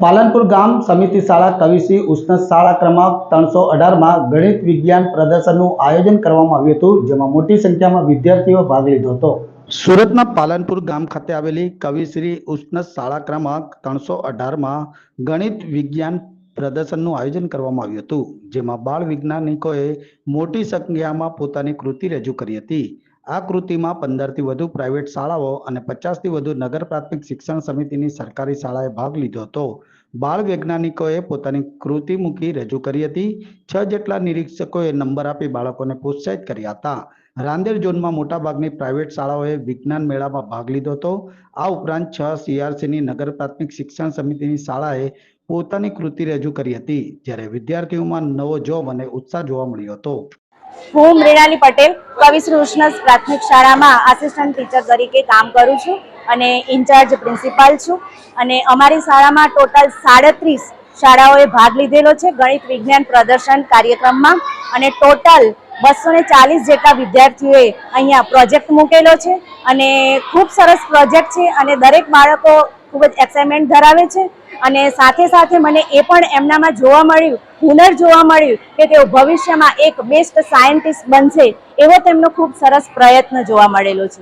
પાલનપુર ગામ સમિતિ શાળા કવિશ્રી ઉષ્ણસ શાળા ક્રમાંક 318 માં ગણિત વિજ્ઞાન પ્રદર્શનનું આયોજન કરવામાં આવ્યું હતું, જેમાં મોટી સંખ્યામાં વિદ્યાર્થીઓ ભાગ લીધો હતો। સુરતના પાલનપુર ગામ ખાતે આવેલી કવિશ્રી ઉષ્ણસ શાળા ક્રમાંક 318 માં ગણિત વિજ્ઞાન પ્રદર્શનનું આયોજન કરવામાં આવ્યું હતું, જેમાં બાળ વૈજ્ઞાનિકોએ મોટી સંખ્યામાં પોતાની કૃતિ રજૂ કરી હતી। આ કૃતિમાં 15 થી વધુ પ્રાઇવેટ શાળાઓ અને 50 થી વધુ નગર પ્રાથમિક શિક્ષણ સમિતિની સરકારી શાળાએ ભાગ લીધો હતો। બાળ વૈજ્ઞાનિકોએ પોતાની કૃતિ મૂકી રજૂ કરી હતી। 6 જેટલા નિરીક્ષકોએ નંબર આપી બાળકોને પ્રોત્સાહિત કર્યા હતા। રાંદેર ઝોનમાં મોટાભાગની પ્રાઇવેટ શાળાઓએ વિજ્ઞાન મેળામાં ભાગ લીધો હતો। આ ઉપરાંત 6 CRCની નગર પ્રાથમિક શિક્ષણ સમિતિની શાળાએ પોતાની કૃતિ રજૂ કરી હતી, જ્યારે વિદ્યાર્થીઓમાં નવો જોમ અને ઉત્સાહ જોવા મળ્યો હતો। હું મૃણાલી પટેલ કવિશ્રી ઉષ્ણસ પ્રાથમિક શાળામાં આસિસ્ટન્ટ ટીચર તરીકે કામ કરું છું અને ઇન્ચાર્જ પ્રિન્સિપાલ છું અને અમારી શાળામાં ટોટલ 37 શાળાઓએ ભાગ લીધેલો છે ગણિત વિજ્ઞાન પ્રદર્શન કાર્યક્રમમાં અને ટોટલ 240 જેટલા વિદ્યાર્થીઓએ અહીંયા પ્રોજેક્ટ મૂકેલો છે અને ખૂબ સરસ પ્રોજેક્ટ છે અને દરેક બાળકો ખૂબ જ એક્સાઇટમેન્ટ ધરાવે છે અને સાથે સાથે મને એ પણ એમનામાં જોવા મળ્યું, હુનર જોવા મળ્યું કે તેઓ ભવિષ્યમાં એક બેસ્ટ સાયન્ટિસ્ટ બનશે એવો તેમનો ખૂબ સરસ પ્રયત્ન જોવા મળેલો છે।